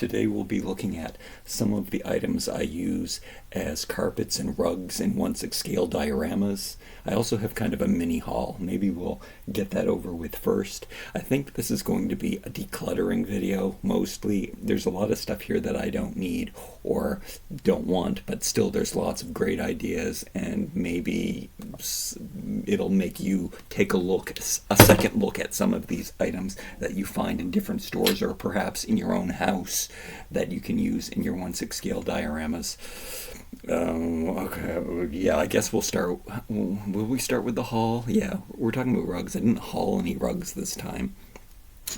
Today we'll be looking at some of the items I use as carpets and rugs in 1/6 scale dioramas. I also have kind of a mini haul. Maybe we'll get that over with first. I think this is going to be a decluttering video mostly. There's a lot of stuff here that I don't need or don't want, but still there's lots of great ideas, and maybe it'll make you take a second look at some of these items that you find in different stores or perhaps in your own house that you can use in your 1/6 scale dioramas. Okay, yeah, I guess we'll start. Will we start with the haul? Yeah, we're talking about rugs. I didn't haul any rugs this time,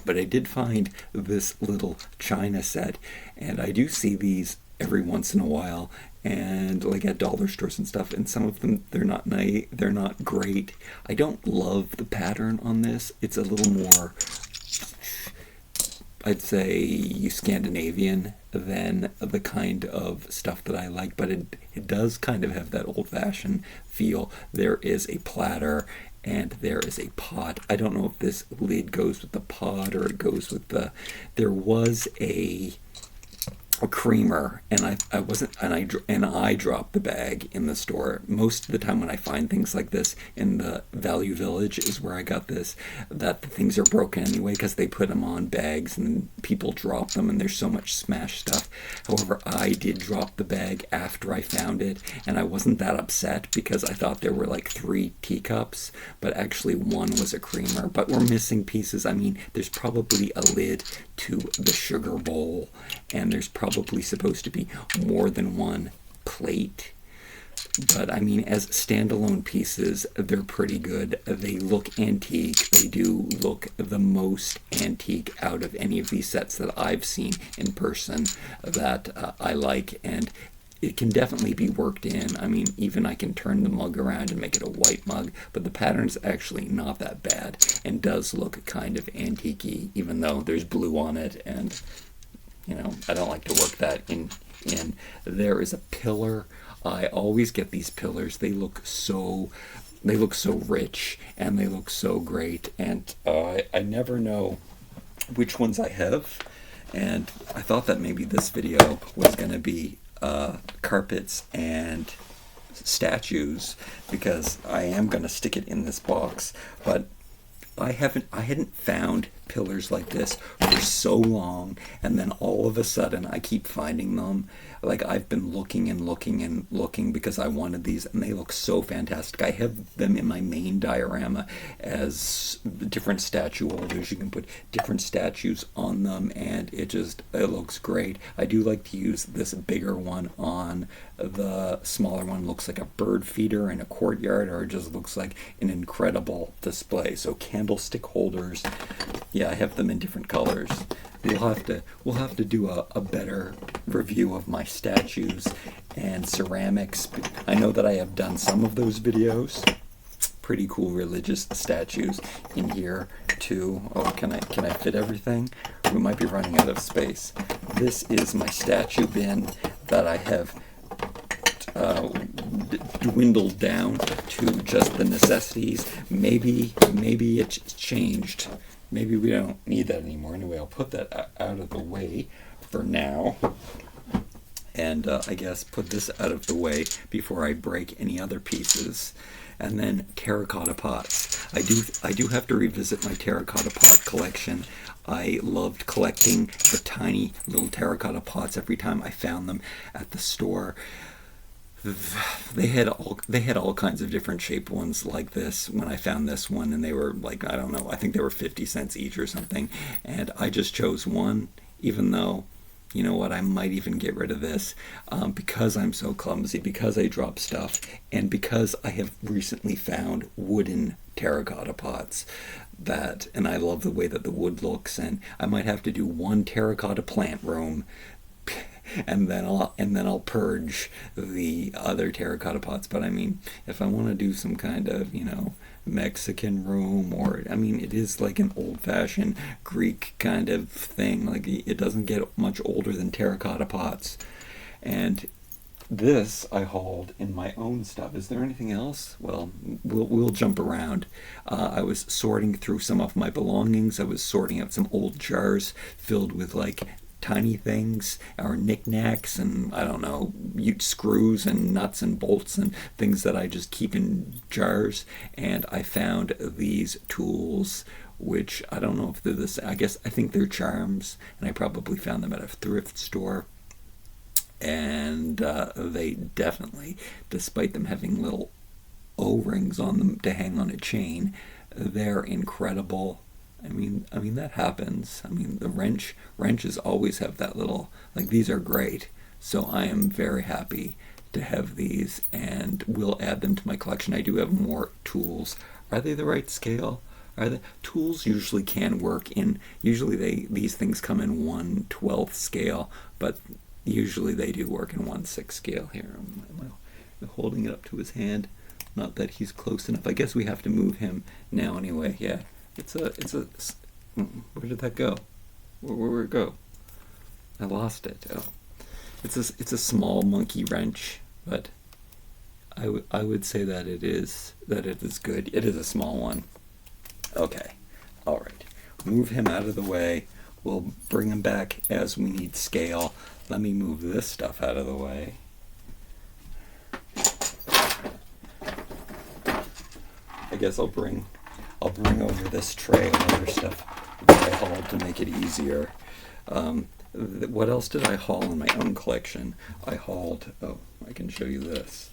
but I did find this little china set, and I do see these every once in a while, and like at dollar stores and stuff. And some of them, they're not great. I don't love the pattern on this. It's a little more, I'd say, Scandinavian than the kind of stuff that I like, but it does kind of have that old-fashioned feel. There is a platter and there is a pot. I don't know if this lid goes with the pot or it goes with the. There was a creamer, and I dropped the bag in the store. Most of the time when I find things like this in the Value Village is where I got this, that the things are broken anyway because they put them on bags and people drop them and there's so much smashed stuff. However, I did drop the bag after I found it, and I wasn't that upset because I thought there were like 3 teacups, but actually one was a creamer. But we're missing pieces. I mean, there's probably a lid to the sugar bowl, and there's probably supposed to be more than one plate. But I mean, as standalone pieces, they're pretty good. They look antique. They do look the most antique out of any of these sets that I've seen in person that I like, and it can definitely be worked in. I mean, even I can turn the mug around and make it a white mug, but the pattern's actually not that bad and does look kind of antique-y, even though there's blue on it, and I don't like to work that in. There is a pillar. I always get these pillars. They look so rich and they look so great, and I never know which ones I have. And I thought that maybe this video was going to be carpets and statues, because I am going to stick it in this box, but I hadn't found pillars like this for so long, and then all of a sudden I keep finding them. Like, I've been looking and looking and looking because I wanted these, and they look so fantastic. I have them in my main diorama as different statue holders. You can put different statues on them, and it looks great. I do like to use this bigger one on the smaller one. Looks like a bird feeder in a courtyard, or it just looks like an incredible display. So candlestick holders, yeah, I have them in different colors. We'll have to do a better review of my statues and ceramics. I know that I have done some of those videos. Pretty cool religious statues in here too. Oh, can I fit everything? We might be running out of space. This is my statue bin that I have dwindled down to just the necessities. Maybe it's changed. Maybe we don't need that anymore. Anyway, I'll put that out of the way for now. And I guess put this out of the way before I break any other pieces. And then terracotta pots. I do have to revisit my terracotta pot collection. I loved collecting the tiny little terracotta pots every time I found them at the store. They had all kinds of different shaped ones like this when I found this one, and they were like, I don't know, I think they were 50 cents each or something, and I just chose one, even though, you know what, I might even get rid of this because I'm so clumsy, because I drop stuff, and because I have recently found wooden terracotta pots and I love the way that the wood looks, and I might have to do one terracotta plant room, and then I'll purge the other terracotta pots. But I mean, if I want to do some kind of, Mexican room, or I mean, it is like an old-fashioned Greek kind of thing. Like, it doesn't get much older than terracotta pots. And this I hauled in my own stuff. Is there anything else? Well, we'll jump around. I was sorting through some of my belongings. I was sorting out some old jars filled with like tiny things or knickknacks and I don't know, screws and nuts and bolts and things that I just keep in jars. And I found these tools, which I don't know if they're this. I think they're charms, and I probably found them at a thrift store. And they definitely, despite them having little O-rings on them to hang on a chain, they're incredible. I mean that happens. I mean the wrenches always have that little, like, these are great. So I am very happy to have these, and will add them to my collection. I do have more tools. Are they the right scale? Are the tools usually can work in, usually these things come in 1/12 scale, but usually they do work in 1/6 scale. Here, am I holding it up to his hand? Not that he's close enough. I guess we have to move him now anyway. Yeah, it's a. Where did that go? Where did it go? I lost it. Oh, it's a small monkey wrench, but I would say that it is good. It is a small one. Okay, all right. Move him out of the way. We'll bring him back as we need scale. Let me move this stuff out of the way. I guess I'll bring over this tray of other stuff that I hauled to make it easier. What else did I haul in my own collection? I hauled, I can show you this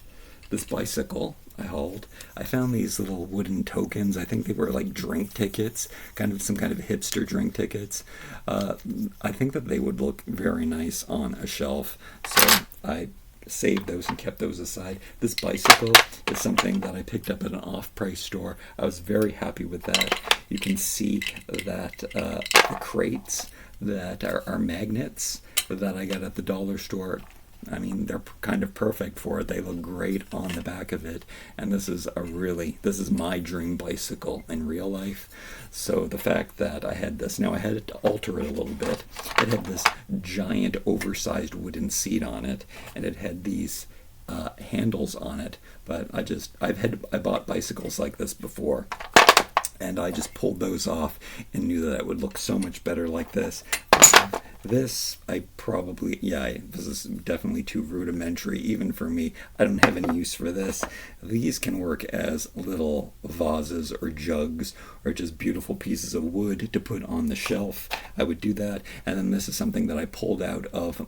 bicycle I hauled. I found these little wooden tokens. I think they were like drink tickets, some kind of hipster drink tickets. I think that they would look very nice on a shelf, so I saved those and kept those aside. This bicycle is something that I picked up at an off-price store. I was very happy with that. You can see that the crates that are magnets that I got at the dollar store, I mean, they're kind of perfect for it. They look great on the back of it. And this is my dream bicycle in real life. So the fact that I had this, now I had to alter it a little bit. It had this giant oversized wooden seat on it, and it had these handles on it. But I bought bicycles like this before, and I just pulled those off and knew that it would look so much better like this. This, this is definitely too rudimentary, even for me. I don't have any use for this. These can work as little vases or jugs, or just beautiful pieces of wood to put on the shelf. I would do that. And then this is something that I pulled out of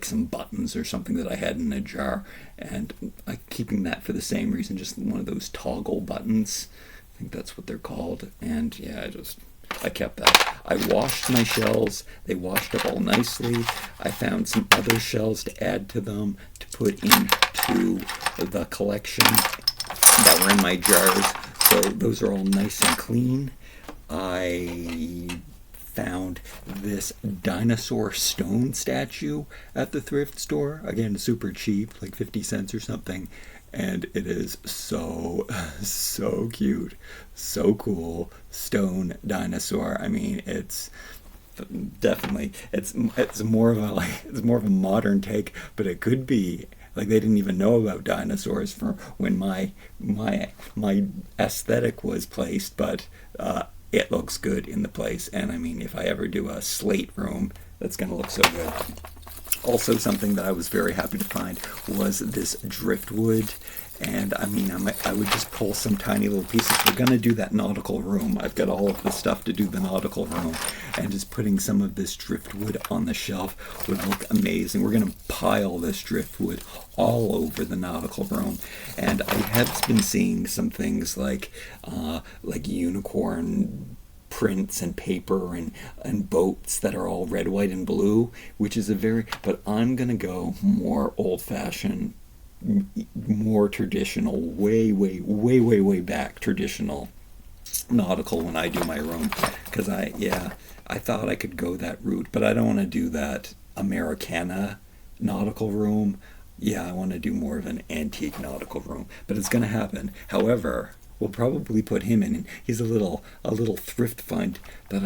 some buttons or something that I had in a jar. And I'm keeping that for the same reason, just one of those toggle buttons. I think that's what they're called. And yeah, I kept that. I washed my shells. They washed up all nicely. I found some other shells to add to them to put into the collection that were in my jars. So those are all nice and clean. I found this dinosaur stone statue at the thrift store. Again, super cheap, like 50 cents or something. And it is so cute, so cool. Stone dinosaur. I mean, it's definitely it's more of a modern take, but it could be like they didn't even know about dinosaurs for when my aesthetic was placed, but it looks good in the place. And I mean, if I ever do a slate room, that's gonna look so good. Also, something that I was very happy to find was this driftwood. And I mean, I would just pull some tiny little pieces. We're going to do that nautical room. I've got all of the stuff to do the nautical room. And just putting some of this driftwood on the shelf would look amazing. We're going to pile this driftwood all over the nautical room. And I have been seeing some things like unicorn prints and paper and boats that are all red, white, and blue, which is but I'm going to go more old-fashioned, more traditional, way back traditional nautical when I do my room, because I thought I could go that route, but I don't want to do that Americana nautical room. Yeah, I want to do more of an antique nautical room, but it's going to happen. However, we'll probably put him in. He's a little thrift find that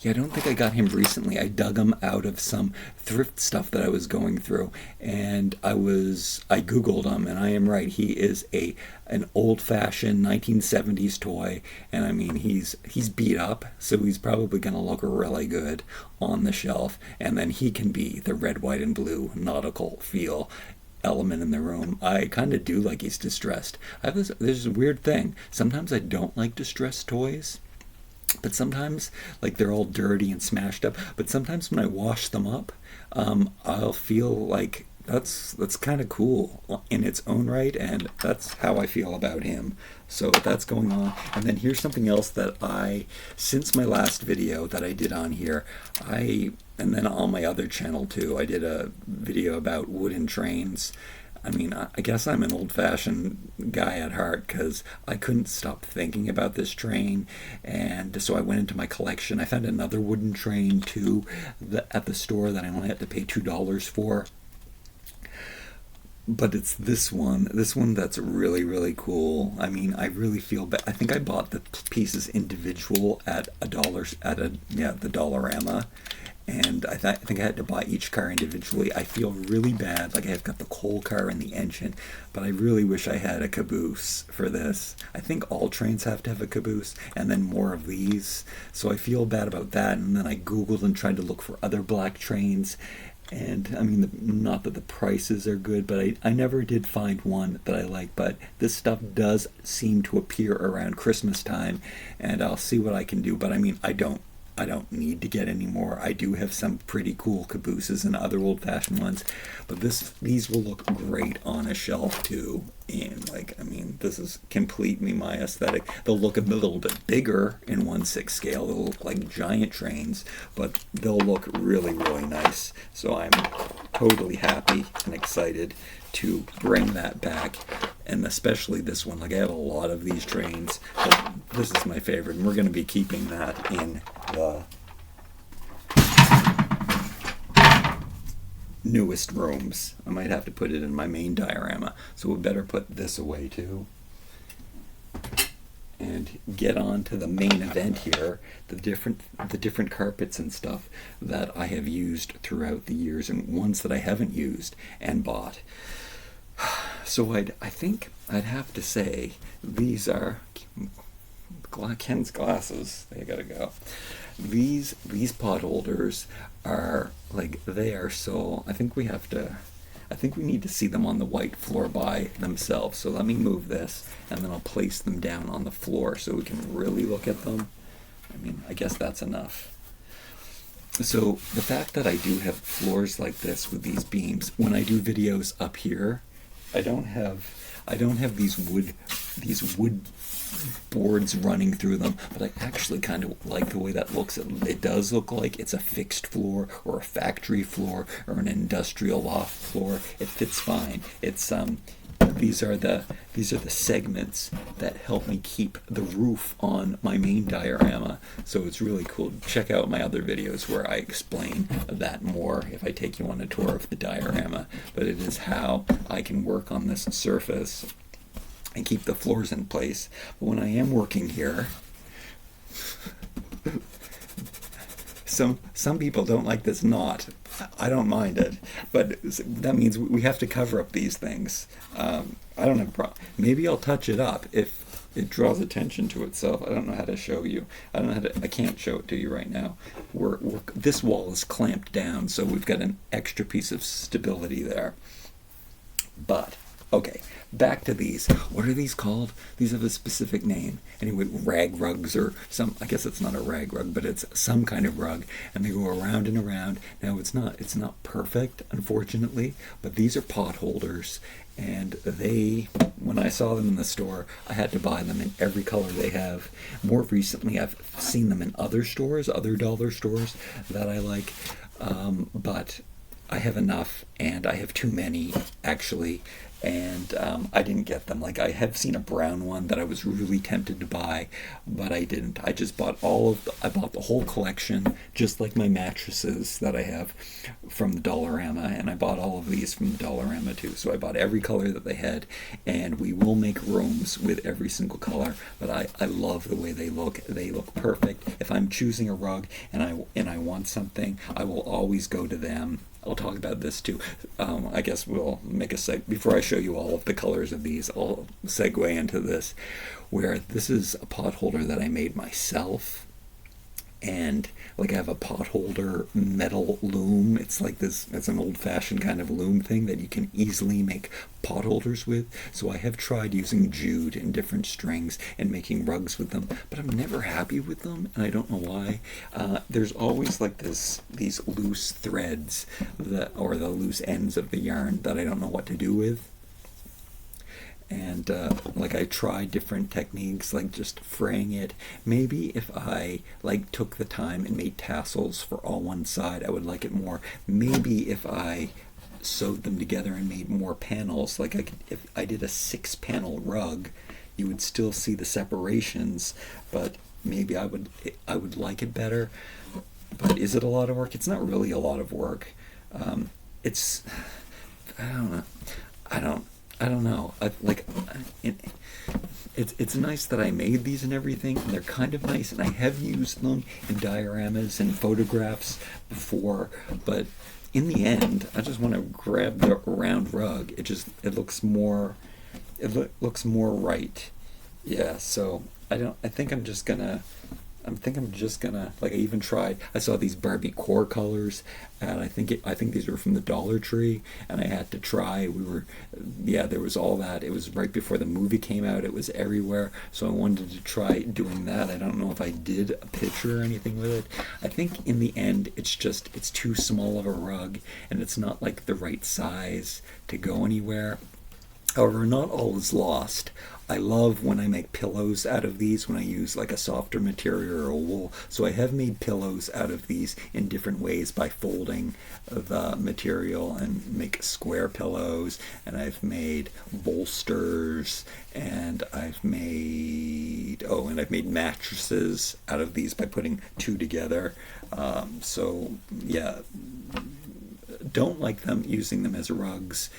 Yeah, I don't think I got him recently. I dug him out of some thrift stuff that I was going through, and I Googled him, and I am right. He is an old-fashioned 1970s toy, and I mean he's beat up, so he's probably going to look really good on the shelf, and then he can be the red, white, and blue nautical feel element in the room. I kind of do like he's distressed. There's a weird thing. Sometimes I don't like distressed toys. But sometimes, like, they're all dirty and smashed up. But sometimes when I wash them up, I'll feel like that's kind of cool in its own right, and that's how I feel about him. So that's going on. And then here's something else that since my last video that I did on here, and then on my other channel too, I did a video about wooden trains. I mean, I guess I'm an old-fashioned guy at heart because I couldn't stop thinking about this train, and so I went into my collection. I found another wooden train too at the store that I only had to pay $2 for. But it's this one that's really, really cool. I mean, I really feel bad. I think I bought the pieces individual at the Dollarama. And I think I had to buy each car individually. I feel really bad, like I've got the coal car and the engine, but I really wish I had a caboose for this. I think all trains have to have a caboose, and then more of these. So I feel bad about that, and then I Googled and tried to look for other black trains. And I mean, not that the prices are good, but I never did find one that I like. But this stuff does seem to appear around Christmas time, and I'll see what I can do. But I mean, I don't need to get any more. I do have some pretty cool cabooses and other old-fashioned ones, but these will look great on a shelf too. And like, I mean, this is completely my aesthetic. They'll look a little bit bigger in 1/6 scale. They'll look like giant trains, but they'll look really, really nice. So I'm totally happy and excited to bring that back, and especially this one. Like, I have a lot of these trains, but this is my favorite, and we're going to be keeping that in the newest rooms. I might have to put it in my main diorama, so we better put this away too. And get on to the main event here, the different carpets and stuff that I have used throughout the years, and ones that I haven't used and bought. So I think I'd have to say these are Ken's glasses. They gotta go. These pot holders are like, they are so. I think we need to see them on the white floor by themselves. So let me move this, and then I'll place them down on the floor so we can really look at them. I mean, I guess that's enough. So the fact that I do have floors like this with these beams, when I do videos up here, I don't have these wood boards running through them, but I actually kind of like the way that looks. It does look like it's a fixed floor or a factory floor or an industrial loft floor. It fits fine. It's these are the segments that help me keep the roof on my main diorama. So it's really cool. Check out my other videos where I explain that more if I take you on a tour of the diorama. But it is how I can work on this surface and keep the floors in place. But when I am working here, some people don't like this knot. I don't mind it, but that means we have to cover up these things. I don't have a problem. Maybe I'll touch it up if it draws attention to itself. I don't know how to show you. I can't show it to you right now. This wall is clamped down, so we've got an extra piece of stability there. But okay, back to these. What are these called? These have a specific name. Anyway, rag rugs, or I guess it's not a rag rug, but it's some kind of rug, and they go around and around. Now it's not perfect, unfortunately, but these are pot holders, and when I saw them in the store, I had to buy them in every color they have. More recently, I've seen them in other stores, other dollar stores that I like, but I have enough, and I have too many, actually, and I didn't get them. Like, I have seen a brown one that I was really tempted to buy, but I didn't. I just bought I bought the whole collection, just like my mattresses that I have from the Dollarama, and I bought all of these from the Dollarama too. So I bought every color that they had, and we will make rooms with every single color, but I love the way they look. They look perfect. If I'm choosing a rug and I want something, I will always go to them. I'll talk about this too. I guess we'll make a before I show you all of the colors of these, I'll segue into this, where this is a pot holder that I made myself. And like, I have a pot holder metal loom. It's like this, it's an old-fashioned kind of loom thing that you can easily make pot holders with. So I have tried using jute and different strings and making rugs with them, but I'm never happy with them, and I don't know why. There's always like these loose threads or the loose ends of the yarn that I don't know what to do with. And like, I tried different techniques, like just fraying it. Maybe if I like took the time and made tassels for all one side, I would like it more. Maybe if I sewed them together and made more panels, like if I did a 6-panel rug, you would still see the separations, but maybe I would like it better. But is it a lot of work? It's not really a lot of work. It's, I don't know. I don't know. It's nice that I made these and everything, and they're kind of nice, and I have used them in dioramas and photographs before, but in the end, I just want to grab the round rug. It looks more right. Yeah, so I think I'm just gonna like, I even tried. I saw these Barbie core colors, and I think these were from the Dollar Tree, and I had to try. There was all that. It was right before the movie came out. It was everywhere, so I wanted to try doing that. I don't know if I did a picture or anything with it. I think in the end, it's too small of a rug, and it's not like the right size to go anywhere. However, not all is lost. I love when I make pillows out of these, when I use like a softer material or a wool. So I have made pillows out of these in different ways by folding the material and make square pillows. And I've made bolsters, and I've made mattresses out of these by putting two together. So yeah, don't like them using them as rugs.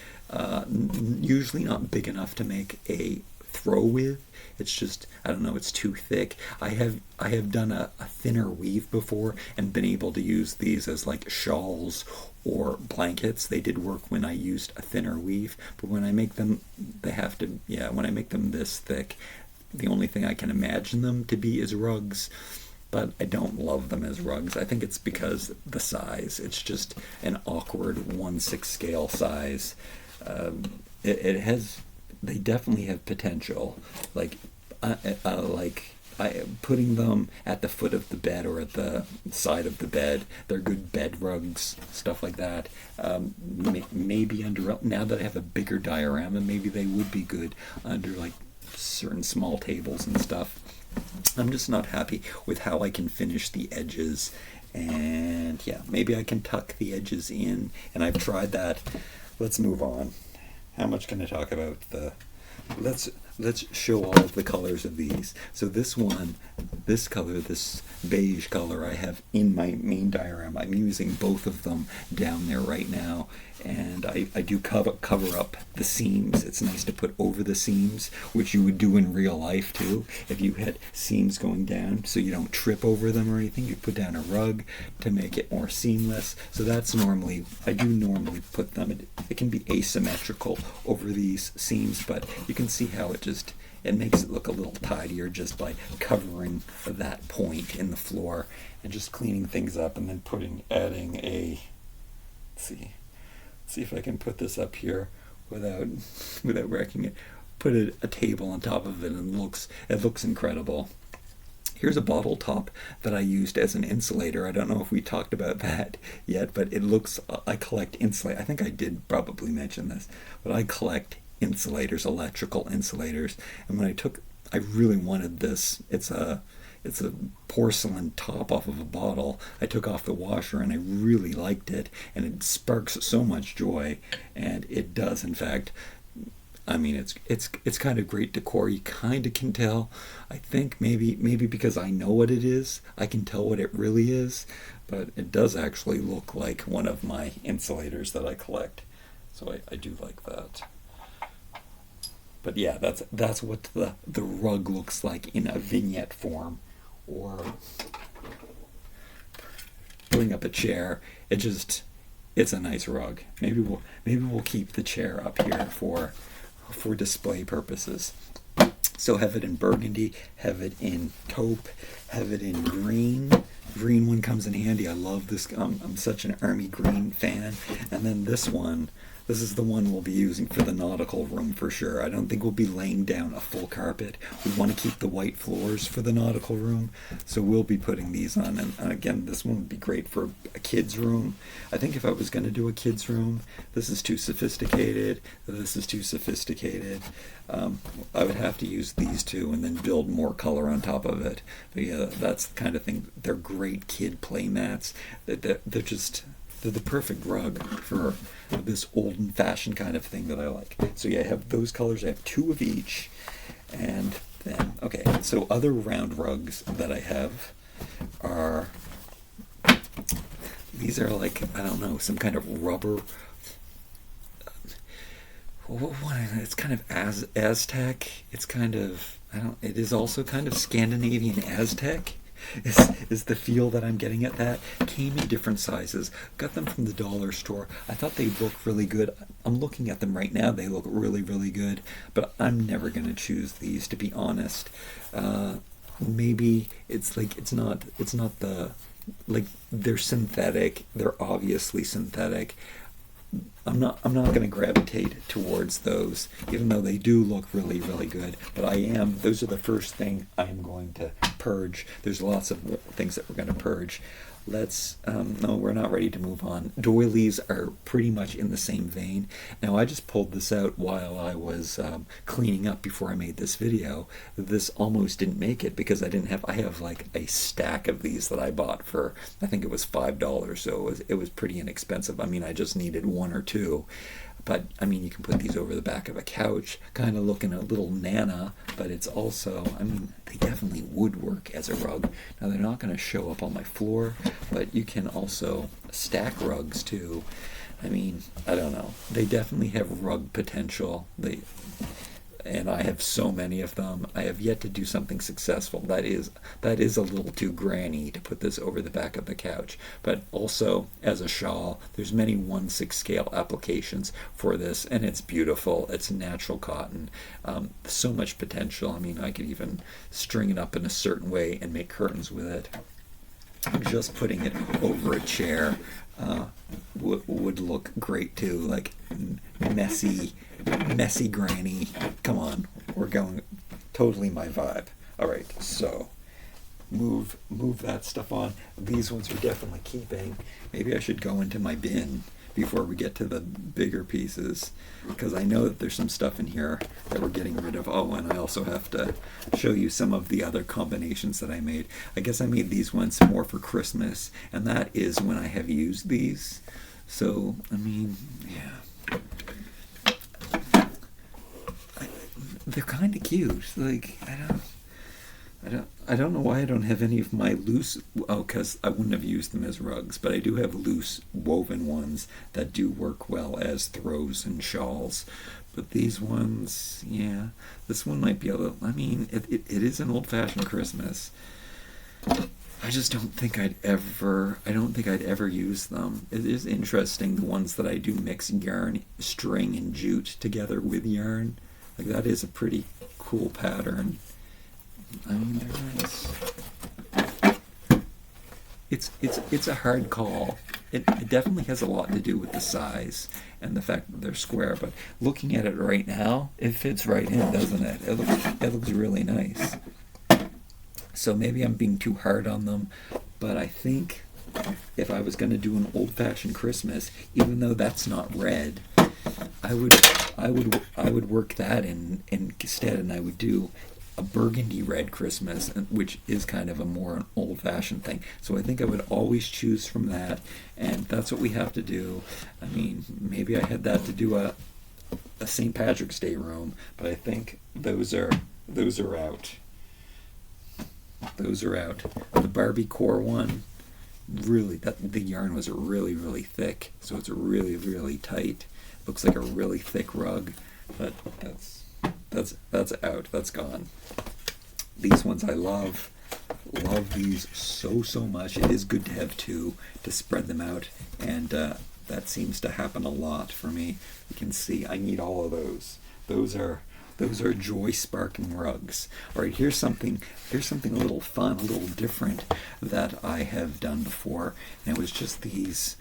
Usually not big enough to make a throw with. It's just, I don't know, it's too thick. I have done a thinner weave before and been able to use these as like shawls or blankets. They did work when I used a thinner weave, but when I make them, when I make them this thick, the only thing I can imagine them to be is rugs. But I don't love them as rugs. I think it's because the size. It's just an awkward 1/6 scale size. They definitely have potential. Like putting them at the foot of the bed or at the side of the bed. They're good bed rugs, stuff like that. Maybe under, now that I have a bigger diorama, maybe they would be good under like certain small tables and stuff. I'm just not happy with how I can finish the edges, and yeah, maybe I can tuck the edges in, and I've tried that. Let's move on. How much can I talk about let's show all of the colors of these. So this one, this color, this beige color, I have in my main diorama. I'm using both of them down there right now, and I do cover up the seams. It's nice to put over the seams, which you would do in real life too. If you had seams going down, so you don't trip over them or anything, you put down a rug to make it more seamless. So that's I do normally put them, it can be asymmetrical over these seams, but you can see how it makes it look a little tidier just by covering that point in the floor and just cleaning things up, and then adding a, let's see if I can put this up here without wrecking it. Put a table on top of it, and it looks incredible. Here's a bottle top that I used as an insulator. I don't know if we talked about that yet, but I collect insulate. I think I did probably mention this, but I collect insulators, electrical insulators. And when I really wanted this. It's a porcelain top off of a bottle. I took off the washer and I really liked it, and it sparks so much joy, and it does in fact I mean, it's kind of great decor. You kind of can tell. I think maybe because I know what it is, I can tell what it really is. But it does actually look like one of my insulators that I collect. So I do like that. But yeah, that's what the rug looks like in a vignette form, or bring up a chair. It's a nice rug. Maybe we'll keep the chair up here for display purposes. So have it in burgundy, have it in taupe, have it in green. Green one comes in handy. I love this. I'm such an army green fan. And then this is the one we'll be using for the nautical room for sure. I don't think we'll be laying down a full carpet. We want to keep the white floors for the nautical room, so we'll be putting these on. And again, this one would be great for a kid's room. I think if I was going to do a kid's room, this is too sophisticated. This is too sophisticated. I would have to use these two and then build more color on top of it. But yeah, that's the kind of thing. They're great kid play mats. They're the perfect rug for this old-fashioned kind of thing that I like. So yeah, I have those colors. I have two of each. And then, okay, so other round rugs that I have are, these are like, I don't know, some kind of rubber, it's kind of Aztec. It's kind of, it is also kind of Scandinavian Aztec. Is the feel that I'm getting at that. Came in different sizes. Got them from the dollar store. I thought they looked really good. I'm looking at them right now. They look really, really good. But I'm never going to choose these, to be honest. Maybe it's like it's not the, like, they're synthetic. They're obviously synthetic. I'm not going to gravitate towards those, even though they do look really, really good. But those are the first thing I am going to purge. There's lots of things that we're going to purge. No, we're not ready to move on. Doilies are pretty much in the same vein. Now, I just pulled this out while I was cleaning up before I made this video. This almost didn't make it because I have like a stack of these that I bought for, I think it was $5, so it was pretty inexpensive. I mean, I just needed one or two. But, I mean, you can put these over the back of a couch, kind of looking a little Nana, but it's also, I mean, they definitely would work as a rug. Now, they're not going to show up on my floor, but you can also stack rugs, too. I mean, I don't know. They definitely have rug potential. And I have so many of them. I have yet to do something successful. That is a little too granny to put this over the back of the couch. But also, as a shawl, there's many 1/6 scale applications for this, and it's beautiful. It's natural cotton. So much potential. I mean, I could even string it up in a certain way and make curtains with it. Just putting it over a chair would look great too, like messy granny. Come on, we're going totally my vibe. All right, so move that stuff on. These ones we're definitely keeping. Maybe I should go into my bin before we get to the bigger pieces, because I know that there's some stuff in here that we're getting rid of. Oh, and I also have to show you some of the other combinations that I made. I guess I made these ones more for Christmas, and that is when I have used these. So, I mean, yeah. They're kind of cute. Like, I don't know why I don't have any of my loose, because I wouldn't have used them as rugs, but I do have loose woven ones that do work well as throws and shawls. But these ones, yeah, this one might be a little, I mean, it is an old-fashioned Christmas. I just don't think I'd ever use them. It is interesting, the ones that I do mix yarn, string, and jute together with yarn. Like, that is a pretty cool pattern. I mean, they're nice. It's a hard call. It definitely has a lot to do with the size and the fact that they're square, but looking at it right now, it fits right in, doesn't it? It looks really nice. So maybe I'm being too hard on them, but I think if I was going to do an old-fashioned Christmas, even though that's not red, I would work that in instead, and I would do a burgundy red Christmas, which is kind of a more old-fashioned thing. So I think I would always choose from that, and that's what we have to do. I mean, maybe I had that to do a St. Patrick's Day room, but I think those are out. Those are out. The Barbie core one, really, the yarn was really, really thick, so it's really, really tight. Looks like a really thick rug, but that's out. That's gone. These ones I love these so much. It is good to have two to spread them out, and that seems to happen a lot for me. You can see I need all of those. Those are joy sparking rugs. All right, here's something a little fun, a little different that I have done before, and it was just these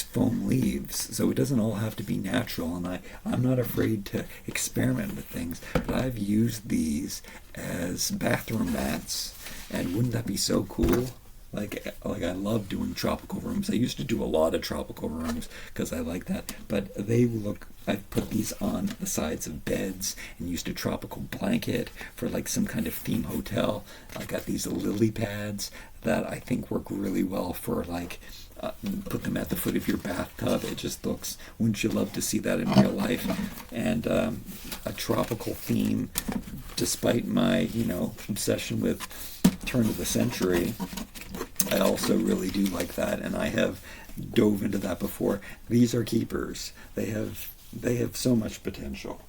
foam leaves. So it doesn't all have to be natural, and I'm not afraid to experiment with things, but I've used these as bathroom mats, and wouldn't that be so cool? Like I love doing tropical rooms. I used to do a lot of tropical rooms because I like that. But I've put these on the sides of beds and used a tropical blanket for like some kind of theme hotel. I got these lily pads that I think work really well for like, put them at the foot of your bathtub. It just looks, wouldn't you love to see that in real life? And a tropical theme, despite my, obsession with turn of the century, I also really do like that, and I have dove into that before. These are keepers. They have so much potential.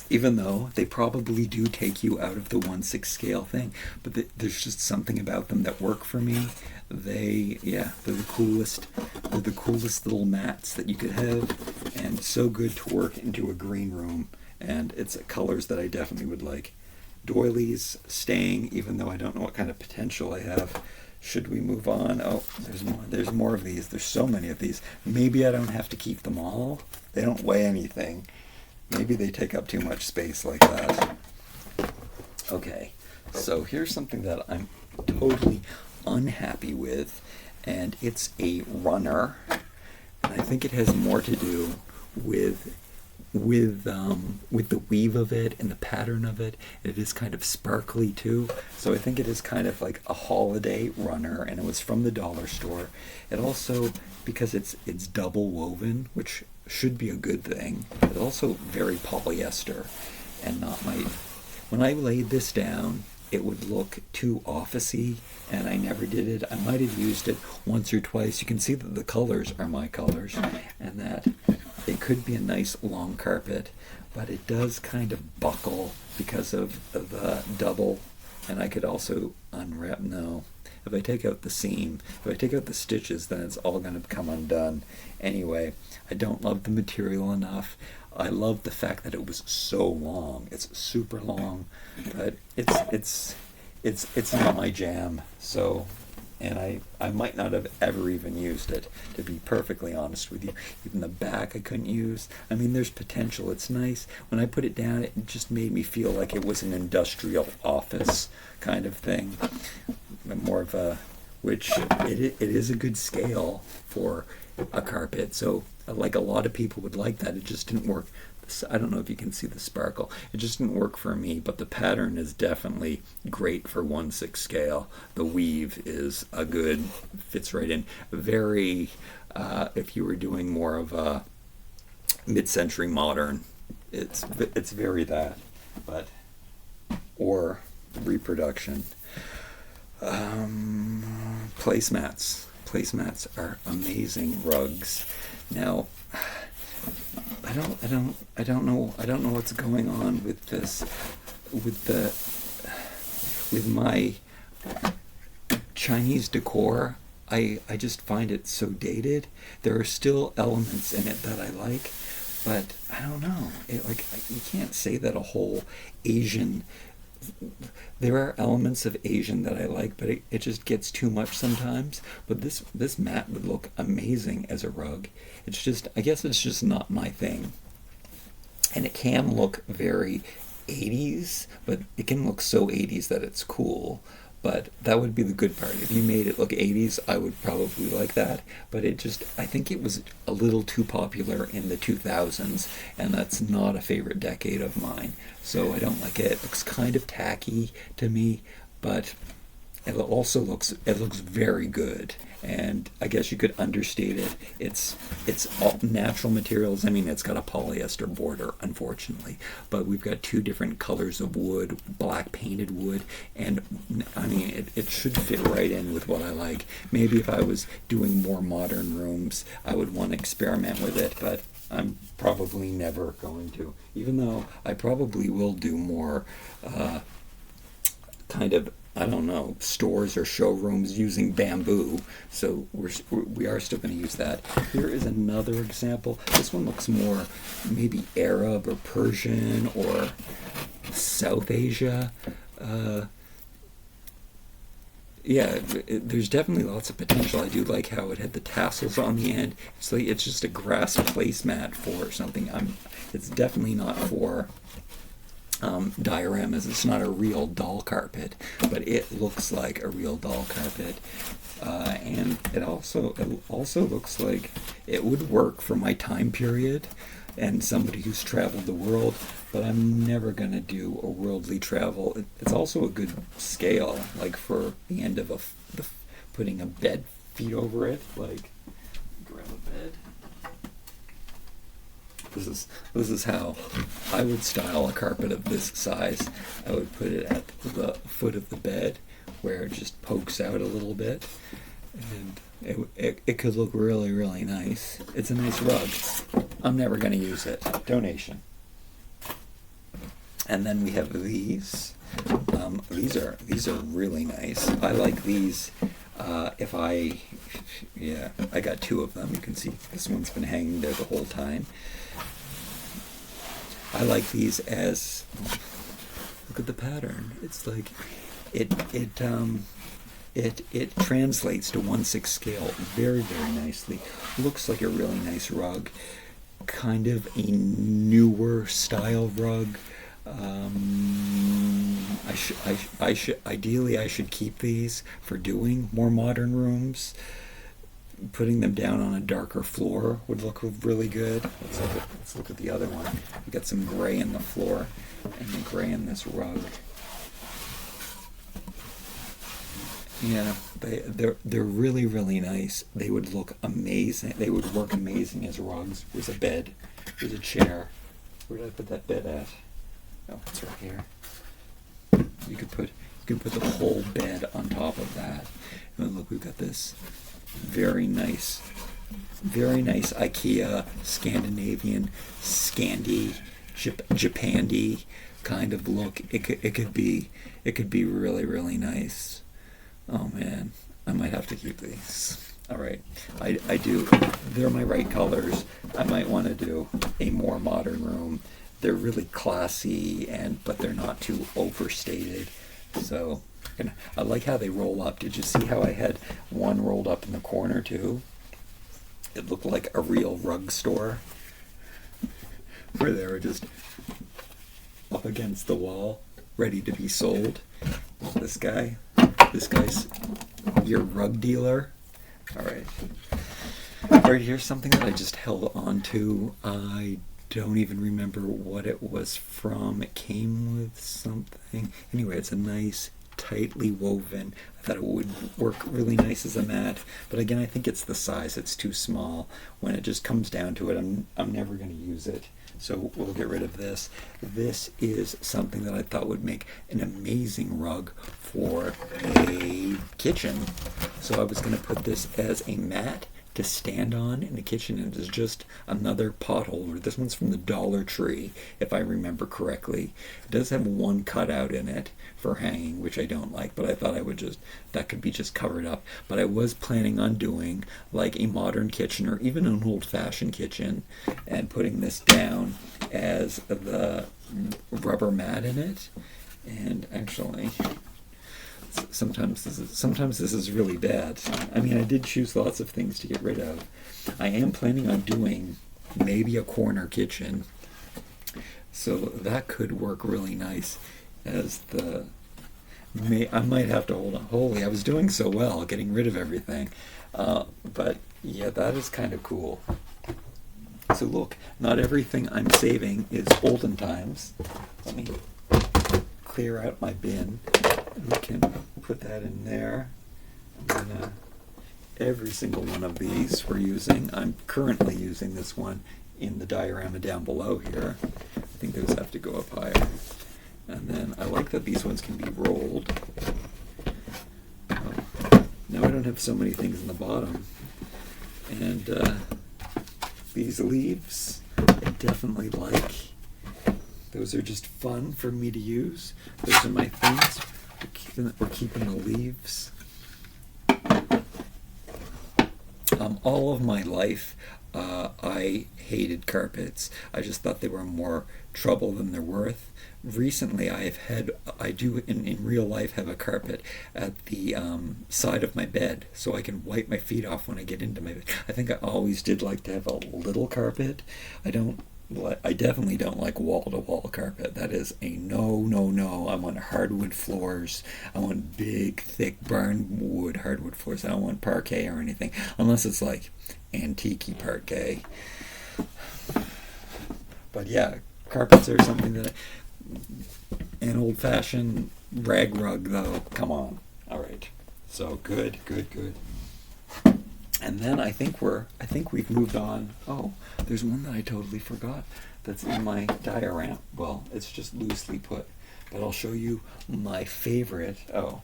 Even though they probably do take you out of the 1/6 scale thing, but there's just something about them that work for me. They're the coolest. They're the coolest little mats that you could have, and so good to work into a green room. And it's colors that I definitely would like. Doilies staying, even though I don't know what kind of potential I have. Should we move on? Oh, there's more. There's more of these. There's so many of these. Maybe I don't have to keep them all. They don't weigh anything. Maybe they take up too much space like that. Okay, so here's something that I'm totally unhappy with, and it's a runner. And I think it has more to do with the weave of it and the pattern of it. It is kind of sparkly too, so I think it is kind of like a holiday runner, and it was from the dollar store. It also, because it's double woven, which should be a good thing, it's also very polyester and not my. When I laid this down, it would look too officey, and I never did it. I might have used it once or twice. You can see that the colors are my colors, and that it could be a nice long carpet, but it does kind of buckle because of the double, and I could also unwrap. No, if I take out the seam, if I take out the stitches, then it's all going to come undone. Anyway, I don't love the material enough. I love the fact that it was so long. It's super long, but it's not my jam. So, and I might not have ever even used it, to be perfectly honest with you. Even the back I couldn't use. I mean, there's potential. It's nice. When I put it down, it just made me feel like it was an industrial office kind of thing. More of a, which it is a good scale for a carpet. So like a lot of people would like that. It just didn't work. I don't know if you can see the sparkle. It just didn't work for me, but the pattern is definitely great for 1/6 scale. The weave is a good, fits right in. Very, if you were doing more of a mid-century modern, it's very that, but, or reproduction. Placemats. Placemats are amazing rugs. Now, I don't know what's going on with this, with my Chinese decor. I just find it so dated. There are still elements in it that I like, but I don't know. You can't say that a whole Asian. There are elements of Asian that I like, but it just gets too much sometimes. But this mat would look amazing as a rug. It's just, I guess it's just not my thing. And it can look very 80s, but it can look so 80s that it's cool. But that would be the good part. If you made it look 80s, I would probably like that. But I think it was a little too popular in the 2000s, and that's not a favorite decade of mine. So I don't like it. It looks kind of tacky to me, but it looks very good, and I guess you could understate it. It's all natural materials. I mean, it's got a polyester border, unfortunately, but we've got two different colors of wood, black painted wood, and I mean, it should fit right in with what I like. Maybe if I was doing more modern rooms, I would want to experiment with it, but I'm probably never going to, even though I probably will do more kind of, I don't know, stores or showrooms using bamboo. So we are still going to use that. Here is another example. This one looks more maybe Arab or Persian or South Asia. Yeah, there's definitely lots of potential. I do like how it had the tassels on the end. It's like it's just a grass placemat for something. It's definitely not for dioramas. It's not a real doll carpet, but it looks like a real doll carpet, and it also looks like it would work for my time period and somebody who's traveled the world. But I'm never gonna do a worldly travel. It's also a good scale, like for the end of putting a bed feet over it. Like, grab a bed. This is how I would style a carpet of this size. I would put it at the foot of the bed where it just pokes out a little bit, and it could look really, really nice. It's a nice rug. I'm never going to use it. Donation. And then we have these. These are really nice. I like these. I got two of them. You can see this one's been hanging there the whole time. I like these as, look at the pattern. It's like it translates to 1/6 scale very, very nicely. Looks like a really nice rug. Kind of a newer style rug. Ideally I should keep these for doing more modern rooms. Putting them down on a darker floor would look really good. Let's look at the other one. We got some gray in the floor and the gray in this rug. Yeah, they're really, really nice. They would look amazing. They would work amazing as rugs. There's a bed. There's a chair. Where did I put that bed at? Oh, it's right here. You could put the whole bed on top of that. And look, we've got this very nice IKEA Scandinavian Scandi Japandi kind of look. It could be really, really nice. Oh man, I might have to keep these. All right, I do. They're my right colors. I might want to do a more modern room. They're really classy, but they're not too overstated. So I like how they roll up. Did you see how I had one rolled up in the corner too? It looked like a real rug store where they were just up against the wall, ready to be sold. This guy's your rug dealer. All right. Right here's something that I just held on to. I don't even remember what it was from. It came with something. Anyway, it's a nice, tightly woven. I thought it would work really nice as a mat, but again, I think it's the size. It's too small. When it just comes down to it, I'm never going to use it. So we'll get rid of this. This is something that I thought would make an amazing rug for a kitchen. So I was going to put this as a mat to stand on in the kitchen. It is just another pot holder. This one's from the Dollar Tree, if I remember correctly. It does have one cutout in it for hanging, which I don't like, but I thought that could be just covered up. But I was planning on doing like a modern kitchen or even an old-fashioned kitchen and putting this down as the rubber mat in it. And actually, sometimes this is really bad. I mean, I did choose lots of things to get rid of. I am planning on doing maybe a corner kitchen, so that could work really nice as I might have to hold on. Holy, I was doing so well getting rid of everything, but yeah, that is kind of cool. So look, not everything I'm saving is olden times. Let me clear out my bin. We can put that in there. And then every single one of these we're using. I'm currently using this one in the diorama down below here. I think those have to go up higher. And then I like that these ones can be rolled. Now I don't have so many things in the bottom. And these leaves, I definitely like. Those are just fun for me to use. Those are my things. We're keeping the leaves. All of my life, I hated carpets. I just thought they were more trouble than they're worth. Recently, I do in real life have a carpet at the side of my bed, so I can wipe my feet off when I get into my bed. I think I always did like to have a little carpet. I definitely don't like wall-to-wall carpet. That is a no, no, no. I want hardwood floors. I want big, thick barnwood hardwood floors. I don't want parquet or anything, unless it's like antique parquet. But yeah, carpets are something that an old-fashioned rag rug, though. Come on. All right. So good. And then I think we've moved on. Oh, there's one that I totally forgot that's in my diorama. Well, it's just loosely put, but I'll show you my favorite. Oh,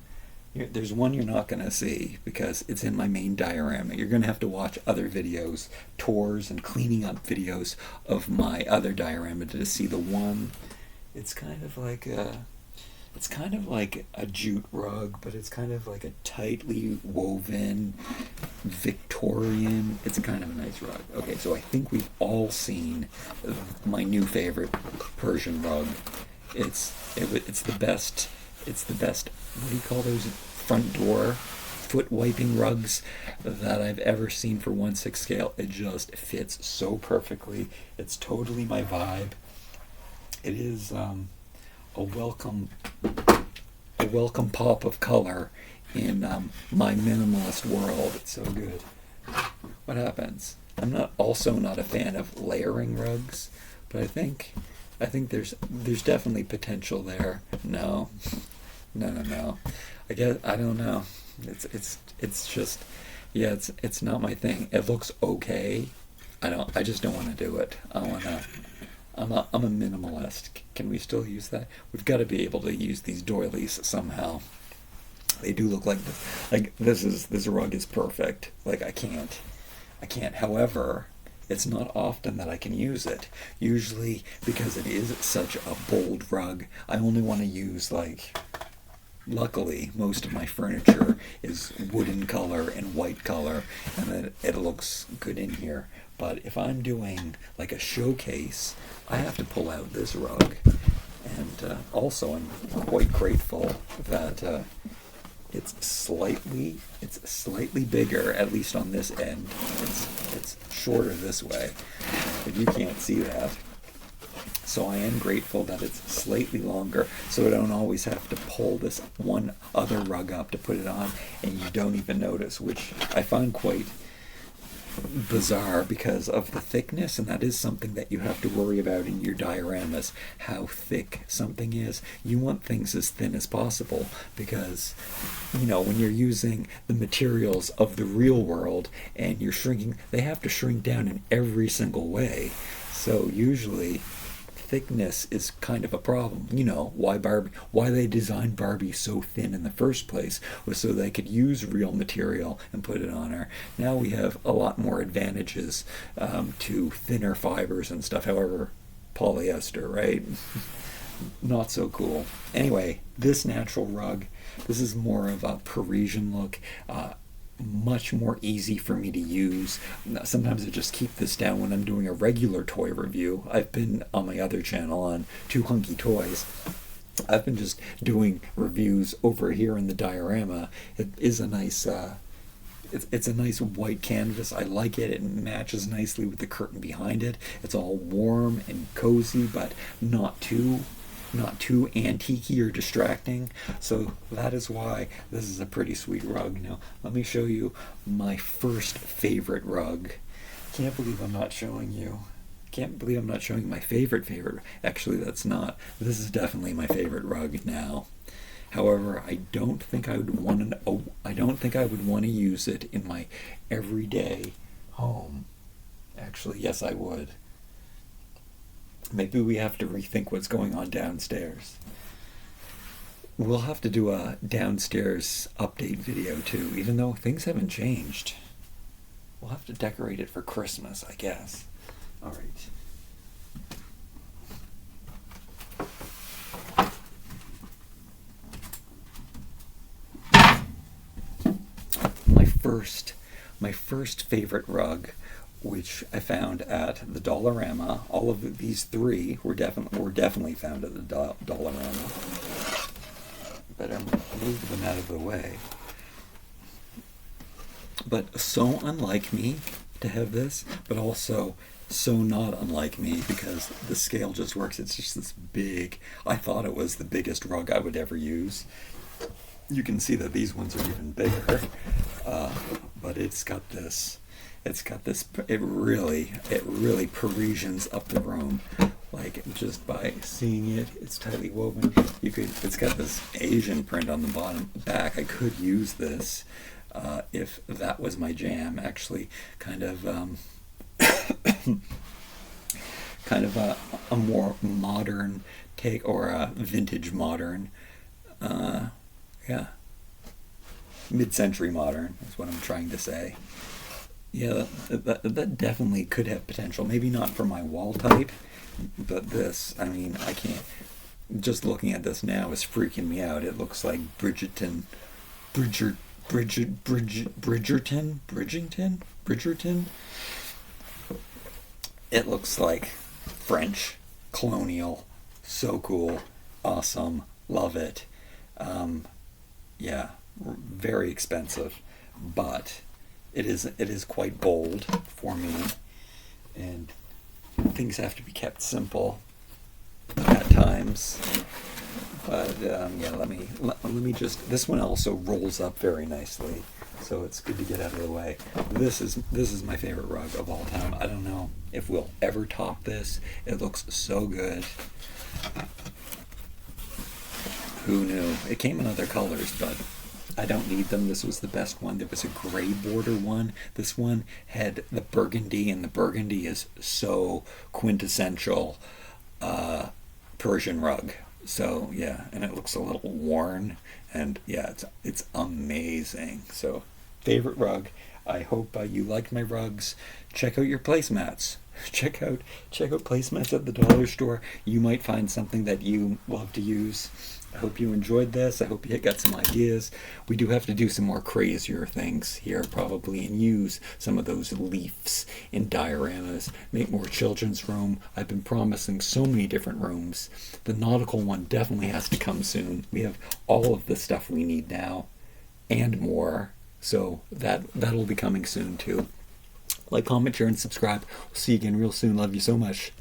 there's one you're not going to see because it's in my main diorama. You're going to have to watch other videos, tours and cleaning up videos of my other diorama to see the one. It's kind of like a jute rug, but it's kind of like a tightly woven Victorian. It's kind of a nice rug. Okay, so I think we've all seen my new favorite Persian rug. It's the best. It's the best. What do you call those front door foot wiping rugs that I've ever seen for 1/6 scale? It just fits so perfectly. It's totally my vibe. It is a welcome pop of color in my minimalist world. It's so good. What happens? I'm not a fan of layering rugs, but I think there's definitely potential there. No. I don't know. It's just, yeah, it's not my thing. It looks okay. I just don't want to do it. I'm a minimalist. Can we still use that? We've got to be able to use these doilies somehow. They do look like this. Like this rug is perfect. Like I can't. However, it's not often that I can use it. Usually because it is such a bold rug, I only want to use luckily, most of my furniture is wooden color and white color, and then it looks good in here. But if I'm doing like a showcase, I have to pull out this rug. And also, I'm quite grateful that it's slightly bigger, at least on this end. It's shorter this way, but you can't see that. So I am grateful that it's slightly longer, so I don't always have to pull this one other rug up to put it on, and you don't even notice, which I find quite bizarre because of the thickness, and that is something that you have to worry about in your dioramas, how thick something is. You want things as thin as possible because, when you're using the materials of the real world and you're shrinking, they have to shrink down in every single way. So usually thickness is kind of a problem. Why they designed Barbie so thin in the first place was so they could use real material and put it on her. Now we have a lot more advantages to thinner fibers and stuff. However, polyester, right? Not so cool. Anyway, this natural rug, this is more of a Parisian look. Much more easy for me to use. Sometimes I just keep this down when I'm doing a regular toy review. I've been on my other channel on Too Hunky Toys. I've been just doing reviews over here in the diorama. It is a nice it's a nice white canvas. I like it. It matches nicely with the curtain behind it. It's all warm and cozy, but not too antique-y or distracting. So that is why this is a pretty sweet rug. Now, let me show you my first favorite rug. Can't believe I'm not showing you my favorite. Actually, that's not. This is definitely my favorite rug now. However, I don't think I would want to. I don't think I would want to use it in my everyday home. Actually, yes, I would. Maybe we have to rethink what's going on downstairs. We'll have to do a downstairs update video too, even though things haven't changed. We'll have to decorate it for Christmas, I guess. All right. My first favorite rug, which I found at the Dollarama. All of these three were definitely found at the Dollarama. Better move them out of the way. But so unlike me to have this, but also so not unlike me because the scale just works. It's just this big. I thought it was the biggest rug I would ever use. You can see that these ones are even bigger, but it really Parisians up the room. Like, just by seeing it, it's tightly woven. It's got this Asian print on the back. I could use this if that was my jam. Actually, kind of a more modern take, or a vintage modern. Yeah, mid-century modern is what I'm trying to say. Yeah, that definitely could have potential. Maybe not for my wall type, but this, I mean, I can't. Just looking at this now is freaking me out. It looks like Bridgerton. It looks like French, colonial, so cool, awesome, love it. Yeah, very expensive, but it is quite bold for me, and things have to be kept simple at times. But yeah, let me just. This one also rolls up very nicely, so it's good to get out of the way. This is my favorite rug of all time. I don't know if we'll ever top this. It looks so good. Who knew? It came in other colors, but I don't need them. This was the best one. There was a gray border one. This one had the burgundy, and the burgundy is so quintessential Persian rug. So yeah, and it looks a little worn, and yeah, it's amazing. So favorite rug. I hope you liked my rugs. Check out your placemats. Check out placemats at the dollar store. You might find something that you love to use. I hope you enjoyed this. I hope you got some ideas. We do have to do some more crazier things here probably, and use some of those leaves in dioramas. Make more children's room. I've been promising so many different rooms. The nautical one definitely has to come soon. We have all of the stuff we need now and more. So that'll be coming soon too. Like, comment, share, and subscribe. We'll see you again real soon. Love you so much. Bye.